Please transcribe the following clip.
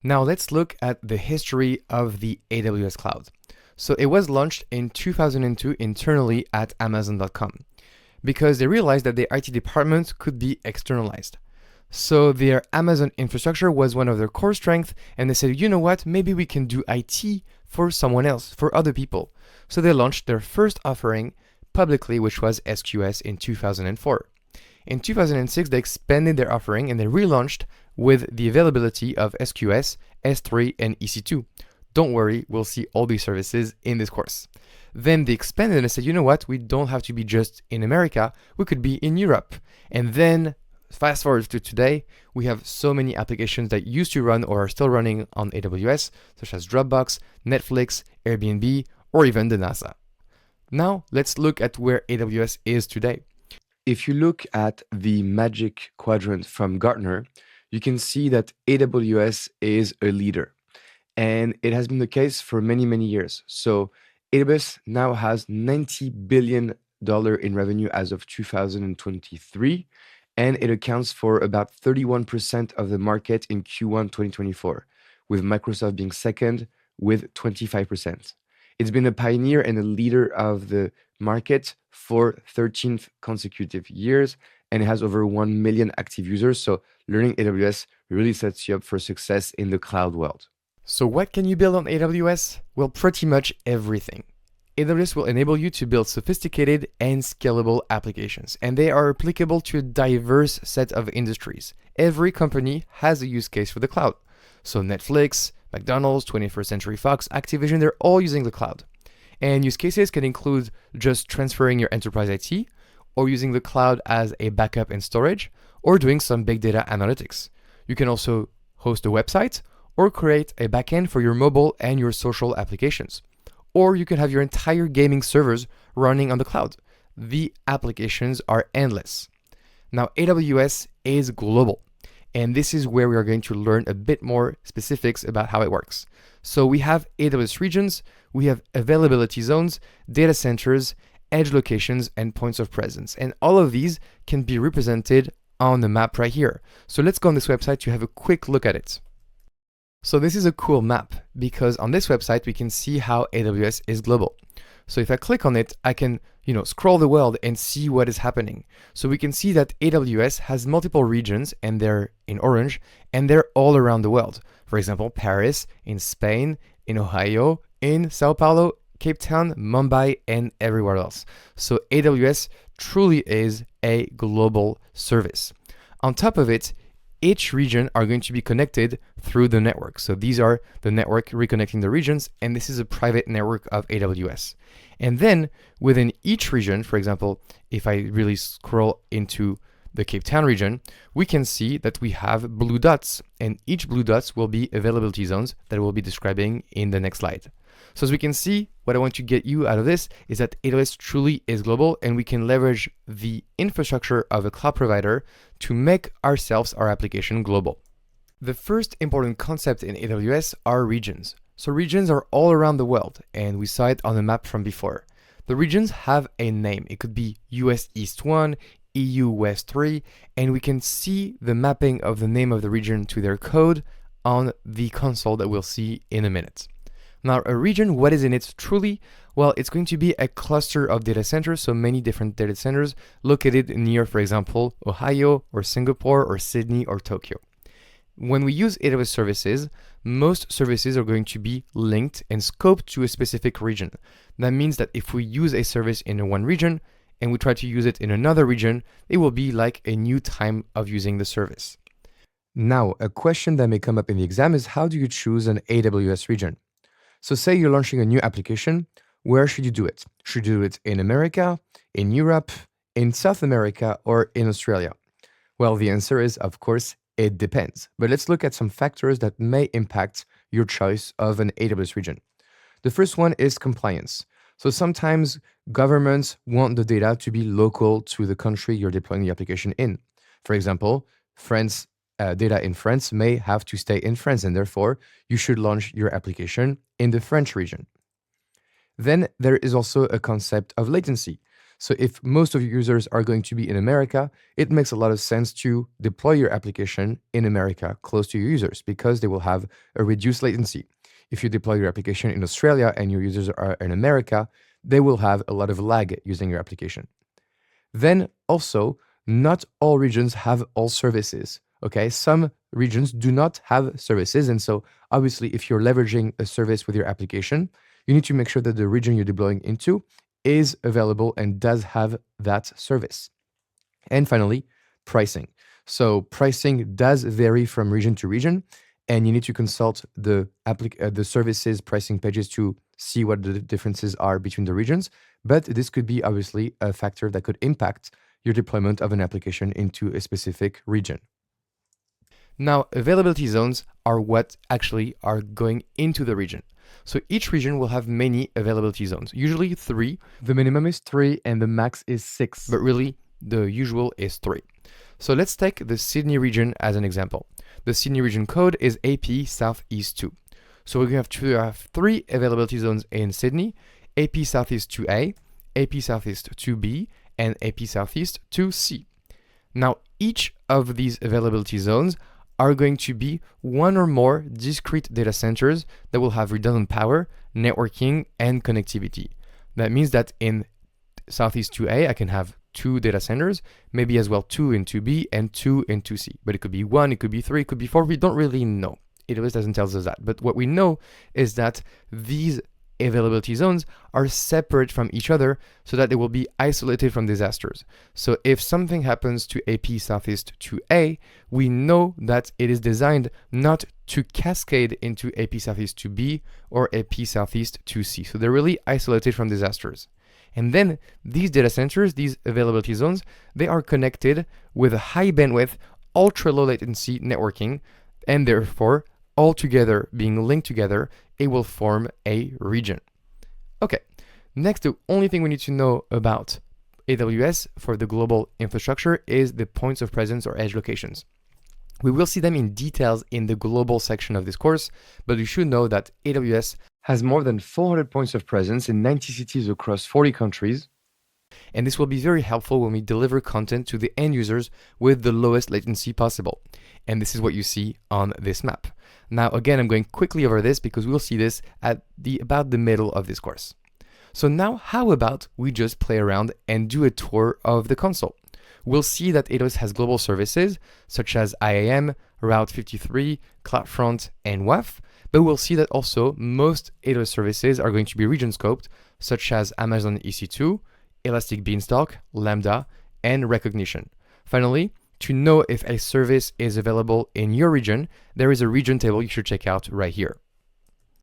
Now let's look at the history of the AWS cloud. So it was launched in 2002 internally at Amazon.com because they realized that their IT department could be externalized. So their Amazon infrastructure was one of their core strengths, and they said, you know what, maybe we can do IT for someone else, for other people. So they launched their first offering publicly, which was SQS in 2004. In 2006, they expanded their offering and they relaunched with the availability of SQS, S3, and EC2. Don't worry, we'll see all these services in this course. Then they expanded and said, you know what, we don't have to be just in America, we could be in Europe. And then fast forward to today, we have so many applications that used to run or are still running on AWS, such as Dropbox, Netflix, Airbnb, or even the NASA. Now, let's look at where AWS is today. If you look at the Magic Quadrant from Gartner, you can see that AWS is a leader. And it has been the case for many, many years. So AWS now has $90 billion in revenue as of 2023, and it accounts for about 31% of the market in Q1 2024, with Microsoft being second with 25%. It's been a pioneer and a leader of the market for 13 consecutive years, and it has over 1 million active users. So learning AWS really sets you up for success in the cloud world. So what can you build on AWS? Well, pretty much everything. AWS will enable you to build sophisticated and scalable applications, and they are applicable to a diverse set of industries. Every company has a use case for the cloud. So Netflix, McDonald's, 21st Century Fox, Activision, they're all using the cloud. And use cases can include just transferring your enterprise IT, or using the cloud as a backup and storage, or doing some big data analytics. You can also host a website, or create a backend for your mobile and your social applications. Or you can have your entire gaming servers running on the cloud. The applications are endless. Now, AWS is global, and this is where we are going to learn a bit more specifics about how it works. So we have AWS regions, we have availability zones, data centers, edge locations, and points of presence. And all of these can be represented on the map right here. So let's go on this website to have a quick look at it. So this is a cool map because on this website, we can see how AWS is global. So if I click on it, I can, scroll the world and see what is happening. So we can see that AWS has multiple regions and they're in orange and they're all around the world. For example, Paris, in Spain, in Ohio, in Sao Paulo, Cape Town, Mumbai, and everywhere else. So AWS truly is a global service. On top of it, each region are going to be connected through the network. So these are the network reconnecting the regions, and this is a private network of AWS. And then within each region, for example, if I really scroll into the Cape Town region, we can see that we have blue dots, and each blue dots will be availability zones that we'll be describing in the next slide. So as we can see, what I want to get you out of this is that AWS truly is global, and we can leverage the infrastructure of a cloud provider to make ourselves, our application, global. The first important concept in AWS are regions. So regions are all around the world, and we saw it on the map from before. The regions have a name. It could be US East 1, EU West 3, and we can see the mapping of the name of the region to their code on the console that we'll see in a minute. Now, a region, what is in it truly? Well, it's going to be a cluster of data centers, so many different data centers located near, for example, Ohio or Singapore or Sydney or Tokyo. When we use AWS services, most services are going to be linked and scoped to a specific region. That means that if we use a service in one region and we try to use it in another region, it will be like a new time of using the service. Now, a question that may come up in the exam is how do you choose an AWS region? So say you're launching a new application, where should you do it? Should you do it in America, in Europe, in South America, or in Australia? Well, the answer is, of course, it depends. But let's look at some factors that may impact your choice of an AWS region. The first one is compliance. So sometimes governments want the data to be local to the country you're deploying the application in. For example, France data in France may have to stay in France, and therefore you should launch your application in the French region. Then there is also a concept of latency. So if most of your users are going to be in America, it makes a lot of sense to deploy your application in America, close to your users, because they will have a reduced latency. If you deploy your application in Australia and your users are in America, they will have a lot of lag using your application. Then also, not all regions have all services. Okay, some regions do not have services. And so obviously, if you're leveraging a service with your application, you need to make sure that the region you're deploying into is available and does have that service. And finally, pricing. So pricing does vary from region to region, and you need to consult the services pricing pages to see what the differences are between the regions. But this could be obviously a factor that could impact your deployment of an application into a specific region. Now, availability zones are what actually are going into the region. So each region will have many availability zones, usually 3. The minimum is 3 and the max is 6, but really the usual is 3. So let's take the Sydney region as an example. The Sydney region code is AP Southeast 2. So we have to have 3 availability zones in Sydney: AP Southeast 2A, AP Southeast 2B, and AP Southeast 2C. Now, each of these availability zones are going to be one or more discrete data centers that will have redundant power, networking, and connectivity. That means that in Southeast 2A, I can have 2 data centers, maybe as well 2 in 2B and 2 in 2C. But it could be 1, it could be 3, it could be 4. We don't really know. AWS doesn't tell us that. But what we know is that these availability zones are separate from each other so that they will be isolated from disasters. So if something happens to AP Southeast 2A, we know that it is designed not to cascade into AP Southeast 2B or AP Southeast 2C. So they're really isolated from disasters. And then these data centers, these availability zones, they are connected with a high bandwidth, ultra low latency networking, and therefore all together, being linked together, it will form a region. Okay, next, the only thing we need to know about AWS for the global infrastructure is the points of presence or edge locations. We will see them in details in the global section of this course, but you should know that AWS has more than 400 points of presence in 90 cities across 40 countries. And this will be very helpful when we deliver content to the end users with the lowest latency possible. And this is what you see on this map. Now, again, I'm going quickly over this because we'll see this at about the middle of this course. So now, how about we just play around and do a tour of the console? We'll see that AWS has global services such as IAM, Route 53, CloudFront, and WAF, but we'll see that also most AWS services are going to be region scoped, such as Amazon EC2, Elastic Beanstalk, Lambda, and Recognition. Finally, to know if a service is available in your region, there is a region table you should check out right here.